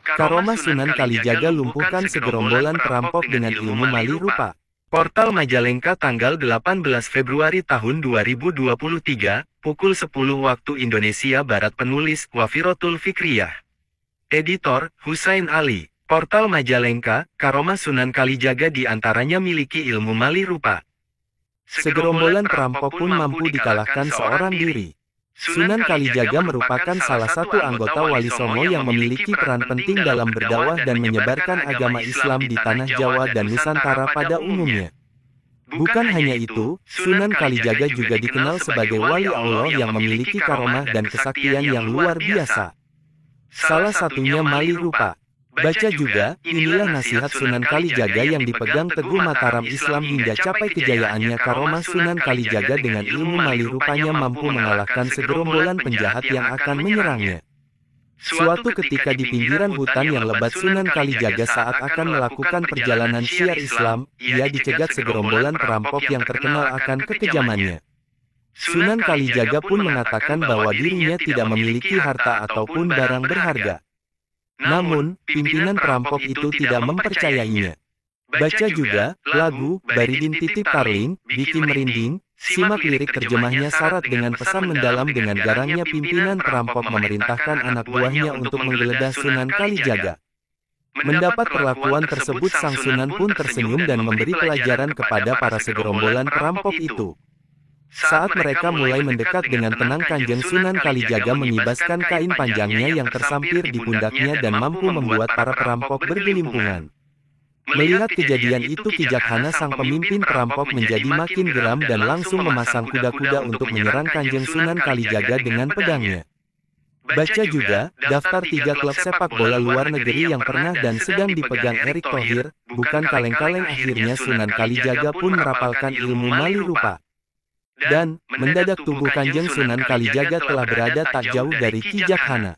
Karomah Sunan Kalijaga lumpuhkan segerombolan perampok dengan ilmu mali rupa. Portal Majalengka tanggal 18 Februari tahun 2023, pukul 10 waktu Indonesia Barat. Penulis Wafirotul Fikriyah. Editor Husain Ali. Portal Majalengka, Karomah Sunan Kalijaga diantaranya miliki ilmu mali rupa. Segerombolan perampok pun mampu dikalahkan seorang diri. Sunan Kalijaga merupakan salah satu anggota Wali Songo yang memiliki peran penting dalam berdakwah dan menyebarkan agama Islam di Tanah Jawa dan Nusantara pada umumnya. Bukan hanya itu, Sunan Kalijaga juga dikenal sebagai wali Allah yang memiliki karomah dan kesaktian yang luar biasa. Salah satunya mali rupa. Baca juga, inilah nasihat Sunan Kalijaga yang dipegang Teguh Mataram Islam hingga capai kejayaannya. Karomah Sunan Kalijaga dengan ilmu mali rupanya mampu mengalahkan segerombolan penjahat yang akan menyerangnya. Suatu ketika di pinggiran hutan yang lebat Sunan Kalijaga saat akan melakukan perjalanan syiar Islam, ia dicegat segerombolan perampok yang terkenal akan kekejamannya. Sunan Kalijaga pun mengatakan bahwa dirinya tidak memiliki harta ataupun barang berharga. Namun, pimpinan perampok itu tidak mempercayainya. Baca juga, lagu, Baridin Titip Tarling, bikin merinding, simak lirik terjemahnya syarat dengan pesan mendalam. Dengan garangnya pimpinan perampok memerintahkan anak buahnya untuk menggeledah Sunan Kalijaga. Mendapat perlakuan tersebut sang Sunan pun tersenyum dan memberi pelajaran kepada para segerombolan perampok itu. Saat mereka mulai mendekat dengan tenang, Kanjeng Sunan Kalijaga mengibaskan kain panjangnya yang tersampir di pundaknya dan mampu membuat para perampok bergelimpungan. Melihat kejadian itu, Kijakhana sang pemimpin perampok menjadi makin geram dan langsung memasang kuda-kuda untuk menyerang Kanjeng Sunan Kalijaga dengan pedangnya. Baca juga, daftar 3 klub sepak bola luar negeri yang pernah dan sedang dipegang Erick Thohir, bukan kaleng-kaleng. Akhirnya Sunan Kalijaga pun merapalkan ilmu mali rupa. Dan, mendadak tubuh Kanjeng Sunan Kalijaga telah berada tak jauh dari Kijakhana.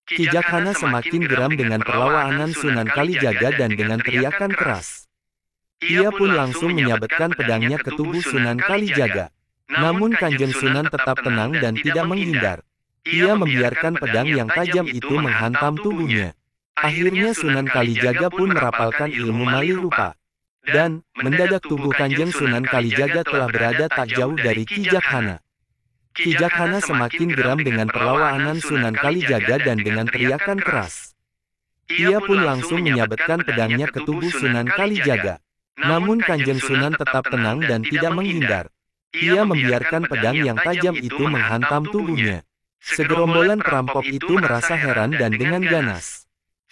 Kijakhana semakin geram dengan perlawanan Sunan Kalijaga dan dengan teriakan keras. Ia pun langsung menyabetkan pedangnya ke tubuh Sunan Kalijaga. Namun Kanjeng Sunan tetap tenang dan tidak menghindar. Ia membiarkan pedang yang tajam itu menghantam tubuhnya. Akhirnya Sunan Kalijaga pun merapalkan ilmu mali rupa. Dan, mendadak tubuh Kanjeng Sunan Kalijaga telah berada tak jauh dari Kijakhana. Kijakhana semakin geram dengan perlawanan Sunan Kalijaga dan dengan teriakan keras. Ia pun langsung menyabetkan pedangnya ke tubuh Sunan Kalijaga. Namun Kanjeng Sunan tetap tenang dan tidak menghindar. Ia membiarkan pedang yang tajam itu menghantam tubuhnya. Segerombolan perampok itu merasa heran dan dengan ganas.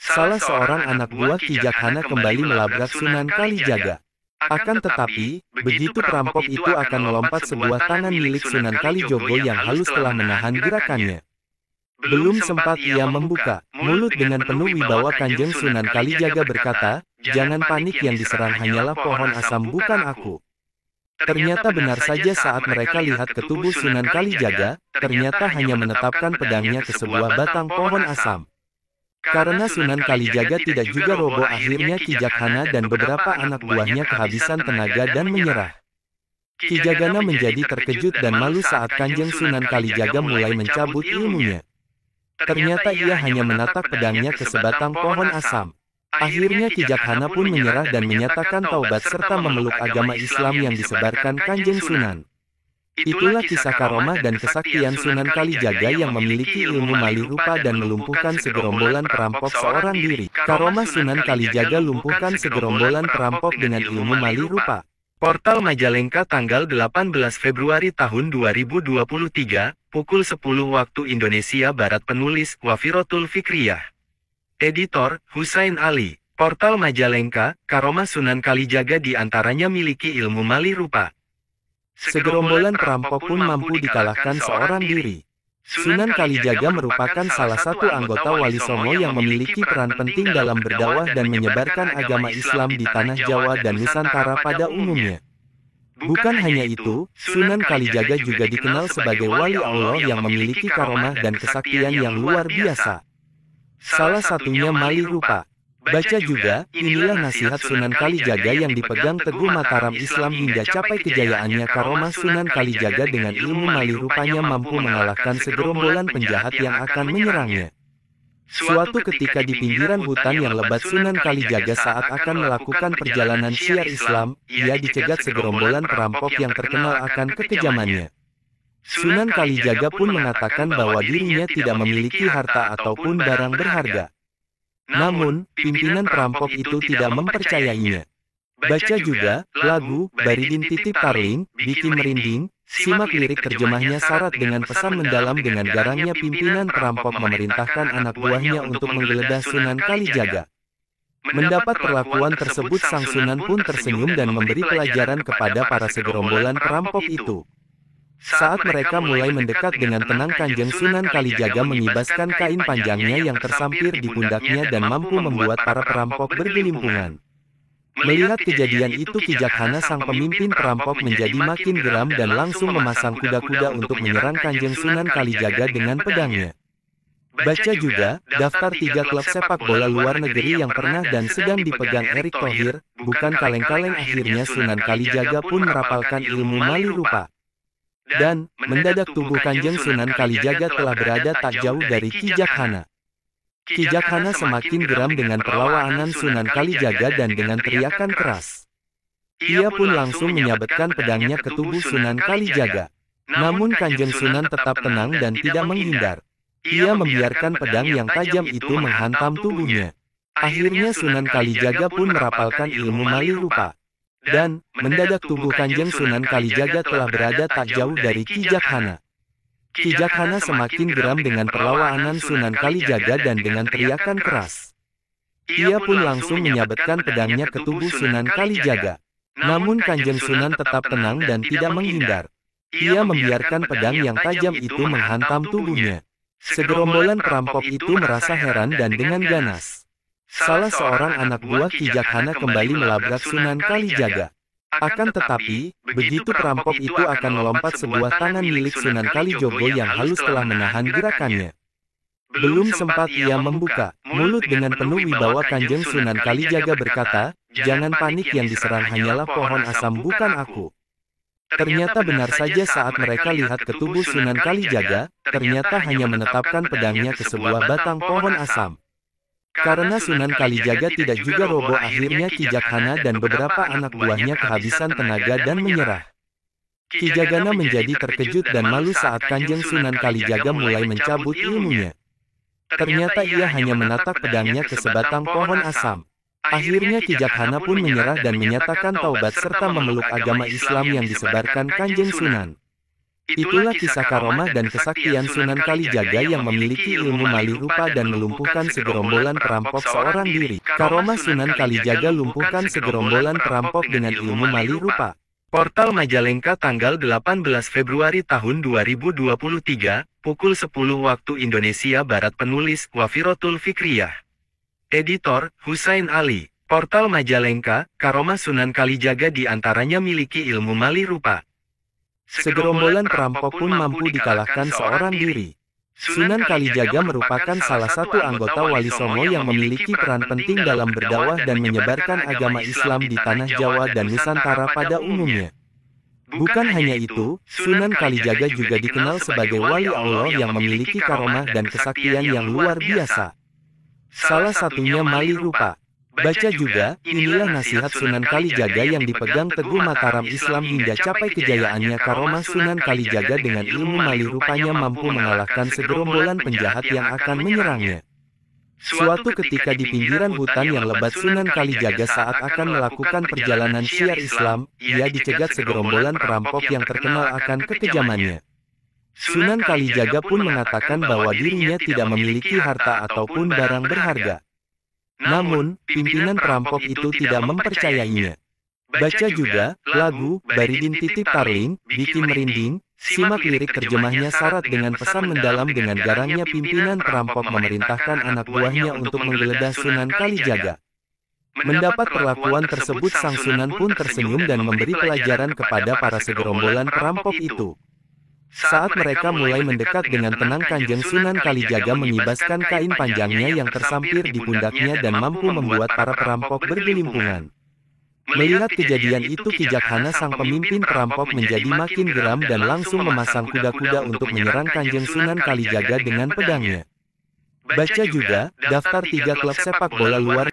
Salah seorang anak buah Kijakhana kembali melabrak Sunan Kalijaga. Akan tetapi, begitu perampok itu akan melompat, sebuah tangan milik Sunan Kalijogo yang halus telah menahan gerakannya. Belum sempat ia membuka mulut dengan penuh wibawa, Kanjeng Sunan Kalijaga berkata, "Jangan panik, yang diserang hanyalah pohon asam, bukan aku." Ternyata benar saja, saat mereka lihat ke tubuh Sunan Kalijaga, ternyata hanya menetapkan pedangnya ke sebuah batang pohon asam. Karena Sunan Kalijaga tidak juga roboh, akhirnya Kijakhana dan beberapa anak buahnya kehabisan tenaga dan menyerah. Kijakhana menjadi terkejut dan malu saat Kanjeng Sunan Kalijaga mulai mencabut ilmunya. Ternyata ia hanya menatap pedangnya ke sebatang pohon asam. Akhirnya Kijakhana pun menyerah dan menyatakan taubat serta memeluk agama Islam yang disebarkan Kanjeng Sunan. Itulah kisah karomah dan kesaktian Sunan Kalijaga yang memiliki ilmu mali rupa dan melumpuhkan segerombolan perampok seorang diri. Karomah Sunan Kalijaga lumpuhkan segerombolan perampok dengan ilmu mali rupa. Portal Majalengka tanggal 18 Februari tahun 2023, pukul 10 waktu Indonesia Barat. Penulis Wafirotul Fikriyah. Editor Husain Ali. Portal Majalengka, Karomah Sunan Kalijaga diantaranya miliki ilmu mali rupa. Segerombolan perampok pun mampu dikalahkan seorang diri. Sunan Kalijaga merupakan salah satu anggota Wali Songo yang memiliki peran penting dalam berdakwah dan menyebarkan agama Islam di Tanah Jawa dan Nusantara pada umumnya. Bukan hanya itu, Sunan Kalijaga juga dikenal sebagai wali Allah yang memiliki karomah dan kesaktian yang luar biasa. Salah satunya mali rupa. Baca juga, inilah nasihat Sunan Kalijaga yang dipegang Teguh Mataram Islam hingga capai kejayaannya. Karomah Sunan Kalijaga dengan ilmu mali rupanya mampu mengalahkan segerombolan penjahat yang akan menyerangnya. Suatu ketika di pinggiran hutan yang lebat, Sunan Kalijaga saat akan melakukan perjalanan syiar Islam, ia dicegat segerombolan perampok yang terkenal akan kekejamannya. Sunan Kalijaga pun mengatakan bahwa dirinya tidak memiliki harta ataupun barang berharga. Namun, pimpinan perampok itu tidak mempercayainya. Baca juga lagu Baridin Titip Tarling, bikin merinding. Simak lirik terjemahnya syarat dengan pesan mendalam. Dengan garangnya pimpinan perampok memerintahkan anak buahnya untuk menggeledah Sunan Kalijaga. Mendapat perlakuan tersebut, sang Sunan pun tersenyum dan memberi pelajaran kepada para segerombolan perampok itu. Saat mereka mulai mendekat dengan tenang, Kanjeng Sunan Kalijaga mengibaskan kain panjangnya yang tersampir di pundaknya dan mampu membuat para perampok bergelimpungan. Melihat kejadian itu, Kijakhana sang pemimpin perampok menjadi makin geram dan langsung memasang kuda-kuda untuk menyerang Kanjeng Sunan Kalijaga dengan pedangnya. Baca juga daftar 3 klub sepak bola luar negeri yang pernah dan sedang dipegang Erick Thohir, bukan kaleng-kaleng. Akhirnya Sunan Kalijaga pun merapalkan ilmu mali rupa. Dan mendadak tubuh Kanjeng Sunan Kalijaga telah berada tak jauh dari Kijakhana. Kijakhana semakin geram dengan perlawanan Sunan Kalijaga dan dengan teriakan keras. Ia pun langsung menyabetkan pedangnya ke tubuh Sunan Kalijaga. Namun Kanjeng Sunan tetap tenang dan tidak menghindar. Ia membiarkan pedang yang tajam itu menghantam tubuhnya. Akhirnya Sunan Kalijaga pun merapalkan ilmu mali rupa. Dan mendadak tubuh Kanjeng Sunan Kalijaga telah berada tak jauh dari Kijakhana. Kijakhana semakin geram dengan perlawanan Sunan Kalijaga dan dengan teriakan keras. Ia pun langsung menyabetkan pedangnya ke tubuh Sunan Kalijaga. Namun Kanjeng Sunan tetap tenang dan tidak menghindar. Ia membiarkan pedang yang tajam itu menghantam tubuhnya. Segerombolan perampok itu merasa heran dan dengan ganas. Salah seorang anak buah Kijakhana kembali melabrak Sunan Kalijaga. Akan tetapi, begitu perampok itu akan melompat, sebuah tangan milik Sunan Kalijogo yang halus telah menahan gerakannya. Belum sempat ia membuka mulut, dengan penuh wibawa Kanjeng Sunan Kalijaga berkata, "Jangan panik, yang diserang hanyalah pohon asam, bukan aku." Ternyata benar saja, saat mereka lihat ke tubuh Sunan Kalijaga, ternyata hanya menetapkan pedangnya ke sebuah batang pohon asam. Karena Sunan Kalijaga tidak juga roboh, akhirnya Kijakhana dan beberapa anak buahnya kehabisan tenaga dan menyerah. Kijakhana menjadi terkejut dan malu saat Kanjeng Sunan Kalijaga mulai mencabut ilmunya. Ternyata ia hanya menatap pedangnya ke sebatang pohon asam. Akhirnya Kijakhana pun menyerah dan menyatakan taubat serta memeluk agama Islam yang disebarkan Kanjeng Sunan. Itulah kisah karomah dan kesaktian Sunan Kalijaga yang memiliki ilmu mali rupa dan melumpuhkan segerombolan perampok seorang diri. Karomah Sunan Kalijaga lumpuhkan segerombolan perampok dengan ilmu mali rupa. Portal Majalengka tanggal 18 Februari tahun 2023, pukul 10 waktu Indonesia Barat. Penulis Wafirotul Fikriyah. Editor Husain Ali. Portal Majalengka, karomah Sunan Kalijaga diantaranya miliki ilmu mali rupa. Segerombolan perampok pun mampu dikalahkan seorang diri. Sunan Kalijaga merupakan salah satu anggota Wali Songo yang memiliki peran penting dalam berdakwah dan menyebarkan agama Islam di tanah Jawa dan Nusantara pada umumnya. Bukan hanya itu, Sunan Kalijaga juga dikenal sebagai wali Allah yang memiliki karomah dan kesaktian yang luar biasa. Salah satunya mali rupa. Baca juga, inilah nasihat Sunan Kalijaga yang dipegang teguh Mataram Islam hingga capai kejayaannya. Karomah Sunan Kalijaga dengan ilmu mali rupanya mampu mengalahkan segerombolan penjahat yang akan menyerangnya. Suatu ketika di pinggiran hutan yang lebat, Sunan Kalijaga saat akan melakukan perjalanan syiar Islam, ia dicegat segerombolan perampok yang terkenal akan kekejamannya. Sunan Kalijaga pun mengatakan bahwa dirinya tidak memiliki harta ataupun barang berharga. Namun, pimpinan perampok itu tidak mempercayainya. Baca juga lagu Baridin Titip Tarling, bikin merinding. Simak lirik terjemahnya syarat dengan pesan mendalam. Dengan garangnya pimpinan perampok memerintahkan anak buahnya untuk menggeledah Sunan Kalijaga. Mendapat perlakuan tersebut, sang Sunan pun tersenyum dan memberi pelajaran kepada para segerombolan perampok itu. Saat mereka mulai mendekat dengan tenang, Kanjeng Sunan Kalijaga mengibaskan kain panjangnya yang tersampir di pundaknya dan mampu membuat para perampok bergelimpungan. Melihat kejadian itu, Kijakhana sang pemimpin perampok menjadi makin geram dan langsung memasang kuda-kuda untuk menyerang Kanjeng Sunan Kalijaga dengan pedangnya. Baca juga daftar 3 klub sepak bola luar